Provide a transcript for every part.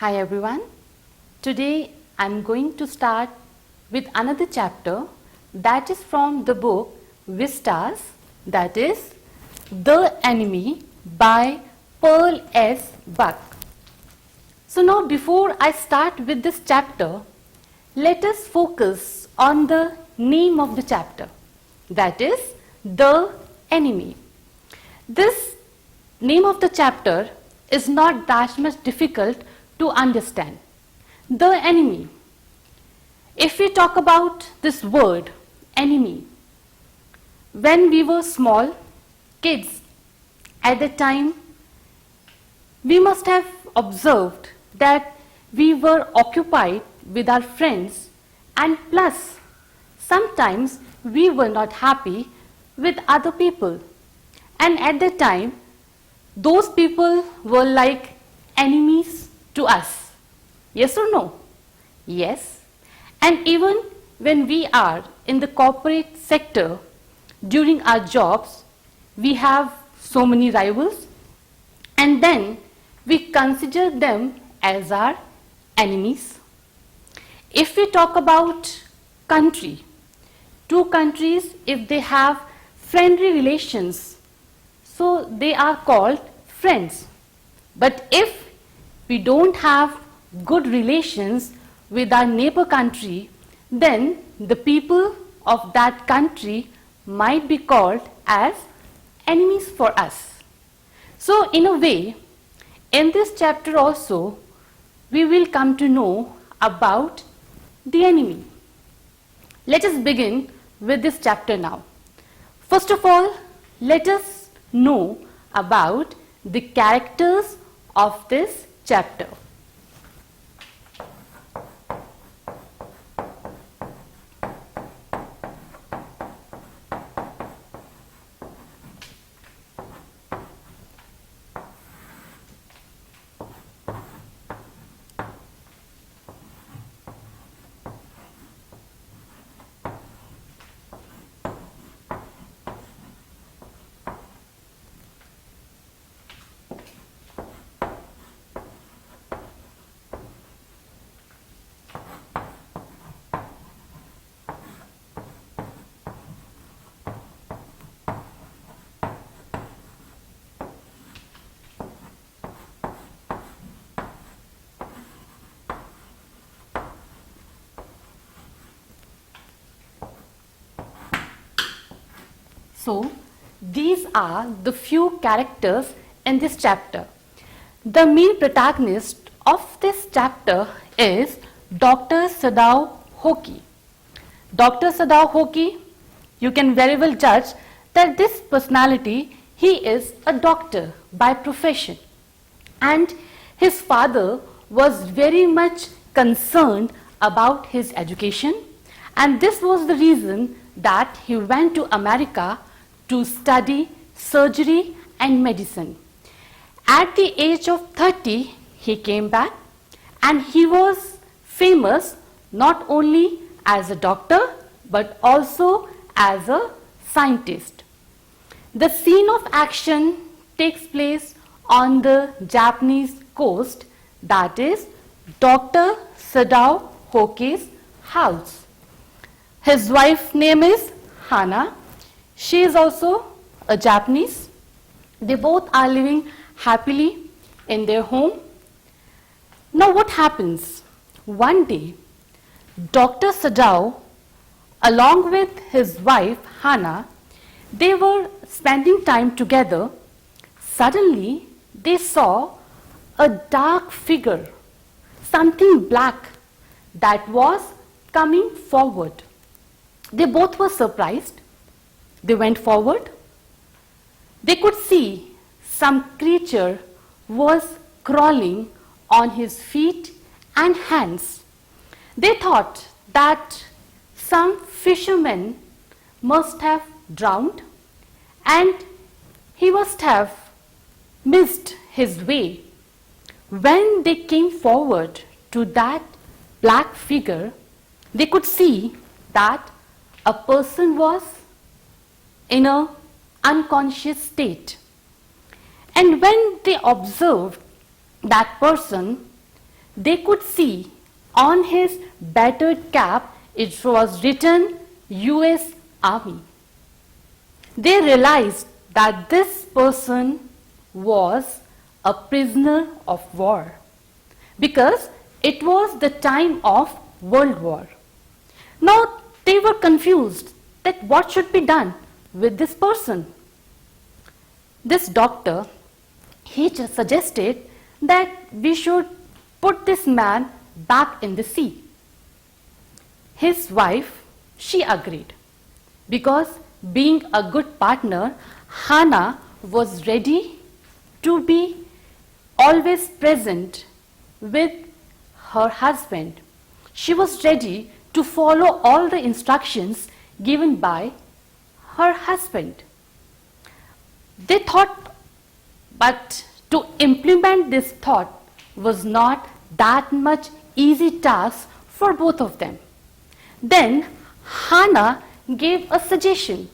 Hi everyone. Today I'm going to start with another chapter that is from the book Vistas, that is The Enemy by Pearl S. Buck. So now before I start with this chapter, let us focus on the name of the chapter, that is The Enemy. This name of the chapter is not that much difficult to understand. The enemy. If we talk about this word, enemy, when we were small kids, at the time, we must have observed that we were occupied with our friends, and plus, sometimes we were not happy with other people. And at the time, those people were like enemies to us. Yes or no? Yes. And even when we are in the corporate sector, during our jobs, we have so many rivals, and then we consider them as our enemies. If we talk about country, two countries, if they have friendly relations, so they are called friends. But if we don't have good relations with our neighbor country, then the people of that country might be called as enemies for us. So in a way, in this chapter also, we will come to know about the enemy. Let us begin with this chapter now. First of all, let us know about the characters of this chapter. So, these are the few characters in this chapter. The main protagonist of this chapter is Dr. Sadao Hoki. Dr. Sadao Hoki, you can very well judge that this personality, he is a doctor by profession. And his father was very much concerned about his education, and this was the reason that he went to America to study surgery and medicine. At the age of 30, he came back, and he was famous not only as a doctor but also as a scientist. The scene of action takes place on the Japanese coast, that is Dr. Sadao Hoki's house. His wife's name is Hana. She is also a Japanese. They both are living happily in their home. Now what happens? One day, Dr. Sadao, along with his wife Hana, they were spending time together. Suddenly, they saw a dark figure, something black that was coming forward. They both were surprised. They went forward. They could see some creature was crawling on his feet and hands. They thought that some fisherman must have drowned and he must have missed his way. When they came forward to that black figure, they could see that a person was in an unconscious state. And when they observed that person, they could see on his battered cap it was written US Army. They realized that this person was a prisoner of war because it was the time of World War. Now they were confused that what should be done with this person. This doctor, he just suggested that we should put this man back in the sea. His wife, she agreed because being a good partner, Hannah was ready to be always present with her husband. She was ready to follow all the instructions given by her husband. They thought, but to implement this thought was not that much easy task for both of them. Then Hannah gave a suggestion.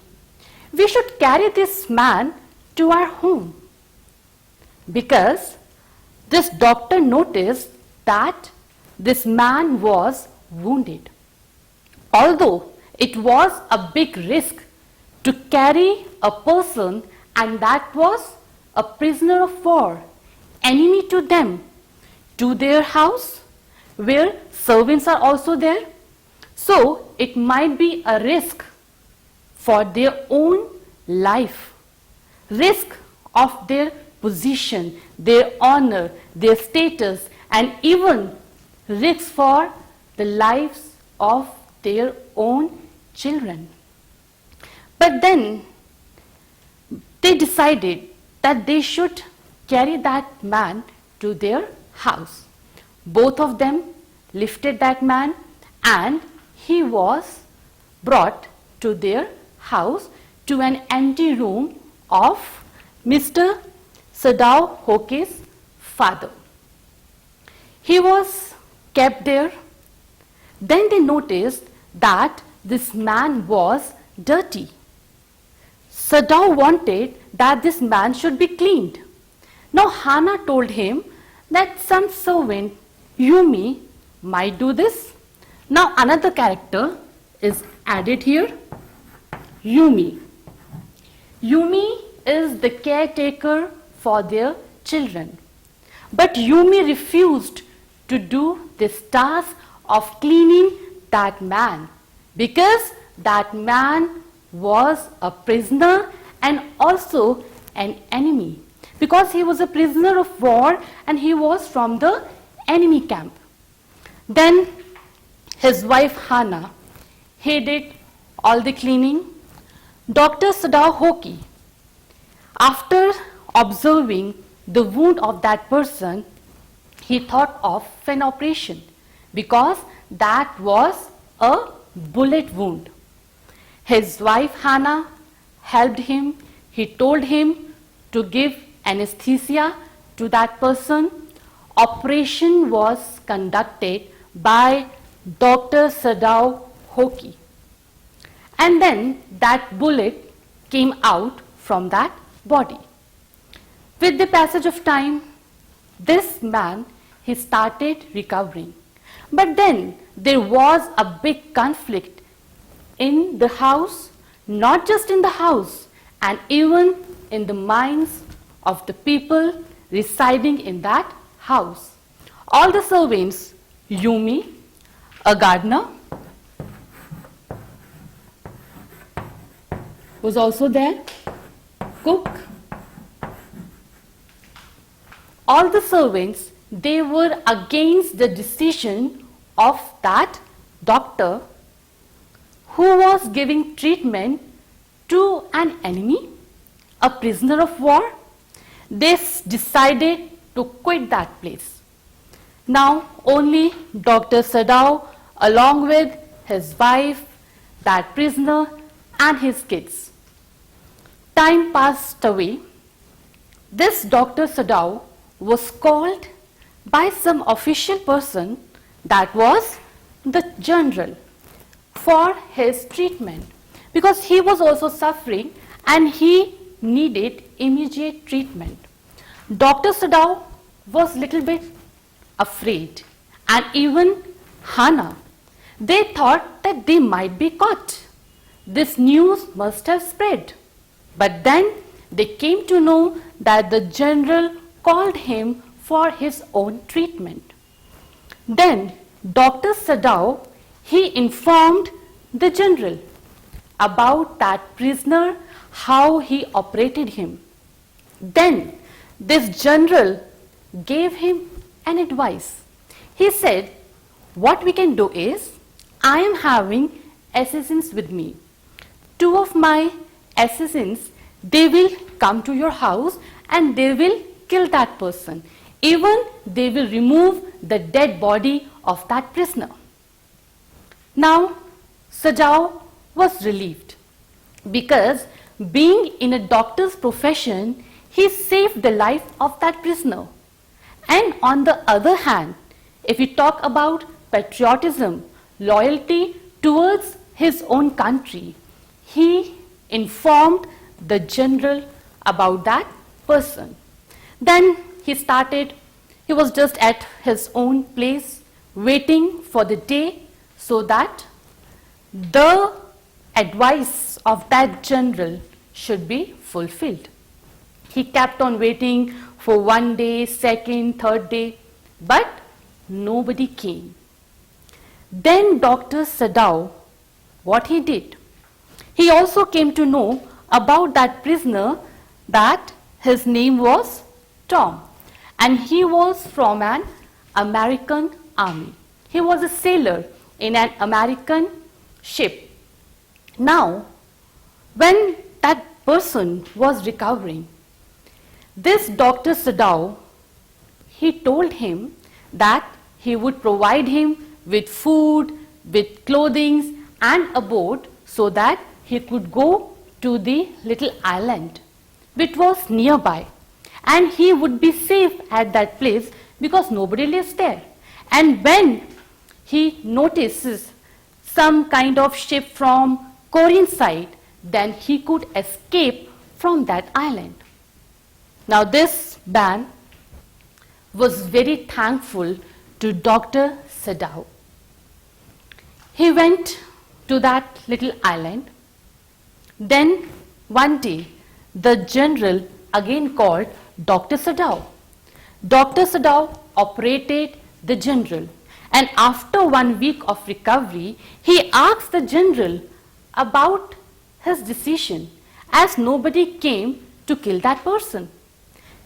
We should carry this man to our home because this doctor noticed that this man was wounded. Although it was a big risk to carry a person, and that was a prisoner of war, enemy to them, to their house where servants are also there. So it might be a risk for their own life, risk of their position, their honor, their status, and even risk for the lives of their own children. But then they decided that they should carry that man to their house. Both of them lifted that man and he was brought to their house, to an empty room of Mr. Sadao Hoke's father. He was kept there. Then they noticed that this man was dirty. Sadao wanted that this man should be cleaned. Now Hannah told him that some servant, Yumi, might do this. Now another character is added here, Yumi. Yumi is the caretaker for their children. But Yumi refused to do this task of cleaning that man because that man was a prisoner and also an enemy, because he was a prisoner of war and he was from the enemy camp. Then his wife Hannah, he did all the cleaning. Dr. Sadao Hoke, after observing the wound of that person, he thought of an operation because that was a bullet wound. His wife Hannah helped him. He told him to give anesthesia to that person. Operation was conducted by Dr. Sadao Hoke. And then that bullet came out from that body. With the passage of time, this man, he started recovering. But then there was a big conflict in the house, not just in the house, and even in the minds of the people residing in that house. All the servants, Yumi, a gardener, was also there, cook. All the servants, they were against the decision of that doctor who was giving treatment to an enemy, a prisoner of war. They decided to quit that place. Now only Dr. Sadao, along with his wife, that prisoner, and his kids. Time passed away. This Dr. Sadao was called by some official person, that was the general, for his treatment because he was also suffering and he needed immediate treatment. Dr. Sadao was little bit afraid and even Hannah. They thought that they might be caught. This news must have spread. But then they came to know that the general called him for his own treatment. Then Dr. Sadao, he informed the general about that prisoner, how he operated him. Then this general gave him an advice. He said, what we can do is, I am having assassins with me. 2 of my assassins, they will come to your house and they will kill that person. Even they will remove the dead body of that prisoner. Now, Sadao was relieved because being in a doctor's profession, he saved the life of that prisoner. And on the other hand, if we talk about patriotism, loyalty towards his own country, he informed the general about that person. Then he was just at his own place waiting for the day so that the advice of that general should be fulfilled. He kept on waiting for 1 day, second, third day, but nobody came. Then Dr. Sadao, what he did? He also came to know about that prisoner that his name was Tom and he was from an American army. He was a sailor in an American ship. Now, when that person was recovering, this Dr. Sadao, he told him that he would provide him with food, with clothing and a boat so that he could go to the little island which was nearby, and he would be safe at that place because nobody lives there. And when he notices some kind of ship from Korean side, then he could escape from that island. Now this man was very thankful to Dr. Sadao. He went to that little island. Then one day the general again called Dr. Sadao. Dr. Sadao operated the general, and after 1 week of recovery, he asked the general about his decision as nobody came to kill that person.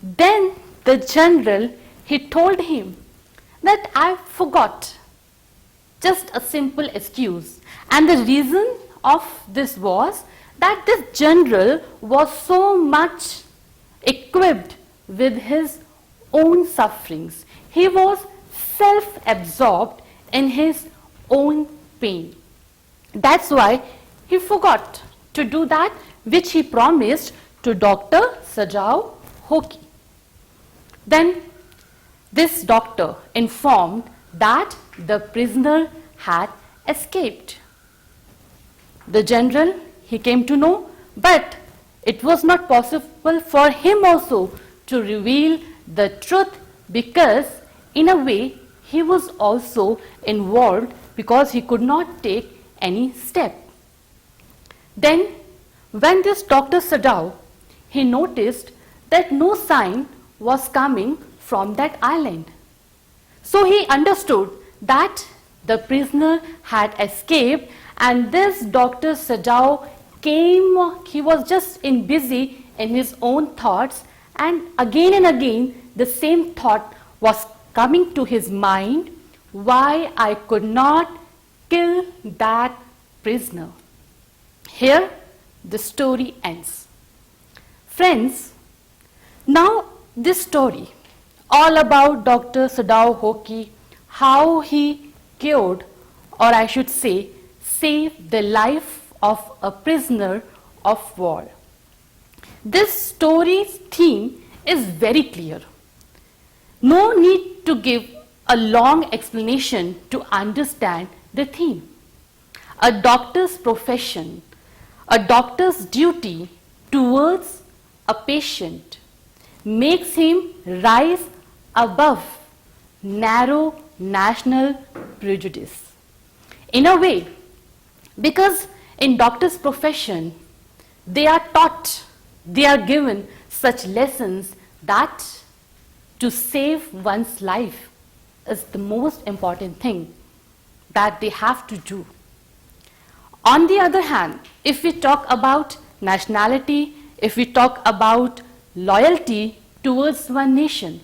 Then the general, he told him that I forgot, just a simple excuse. And the reason of this was that this general was so much equipped with his own sufferings. He was self-absorbed in his own pain. That's why he forgot to do that which he promised to Dr. Sadao Hoki. Then this doctor informed that the prisoner had escaped. The general, he came to know, but it was not possible for him also to reveal the truth because in a way he was also involved because he could not take any step. Then when this Dr. Sadao, he noticed that no sign was coming from that island. So he understood that the prisoner had escaped, and this Dr. Sadao came, he was just busy in his own thoughts, and again the same thought was coming to his mind, why I could not kill that prisoner. Here the story ends. Friends, now this story all about Dr. Sadao Hoki, how he cured, or I should say saved the life of a prisoner of war. This story's theme is very clear. No need to give a long explanation to understand the theme. A doctor's profession, a doctor's duty towards a patient makes him rise above narrow national prejudice. In a way, because in doctor's profession, they are taught, they are given such lessons that to save one's life is the most important thing that they have to do. On the other hand, if we talk about nationality, if we talk about loyalty towards one nation,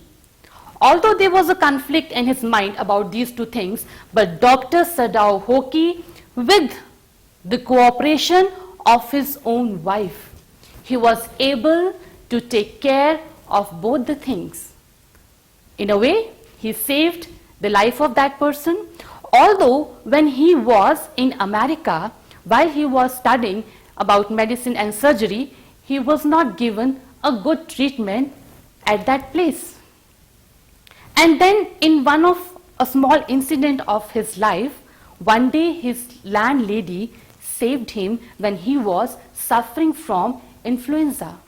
although there was a conflict in his mind about these two things, but Dr. Sadao Hoki, with the cooperation of his own wife, he was able to take care of both the things. In a way, he saved the life of that person. Although when he was in America, while he was studying about medicine and surgery, he was not given a good treatment at that place. And then in one of a small incident of his life, one day his landlady saved him when he was suffering from influenza.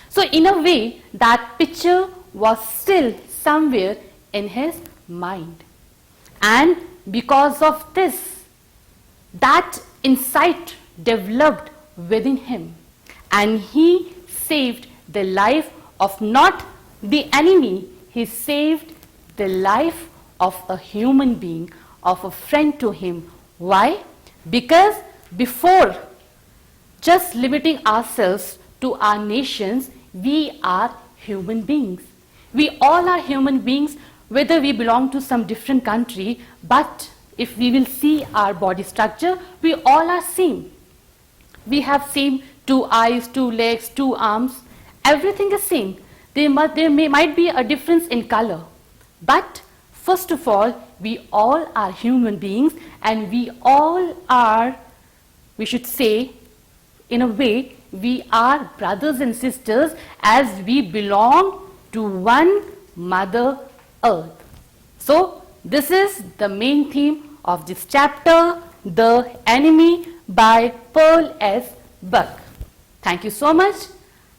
So in a way, that picture was still somewhere in his mind. And because of this, that insight developed within him, and he saved the life of not the enemy, he saved the life of a human being, of a friend to him. Why? Because before just limiting ourselves to our nations, we are human beings. We all are human beings, whether we belong to some different country, but if we will see our body structure, we all are same. We have same 2 eyes, 2 legs, 2 arms, everything is same. There might be a difference in color, but first of all, we all are human beings, and we all are, we should say, in a way, we are brothers and sisters, as we belong to one Mother Earth. So this is the main theme of this chapter, The Enemy, by Pearl S. Buck. Thank you so much,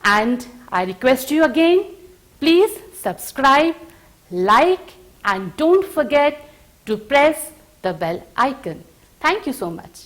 and I request you again, please subscribe, like, and don't forget to press the bell icon. Thank you so much.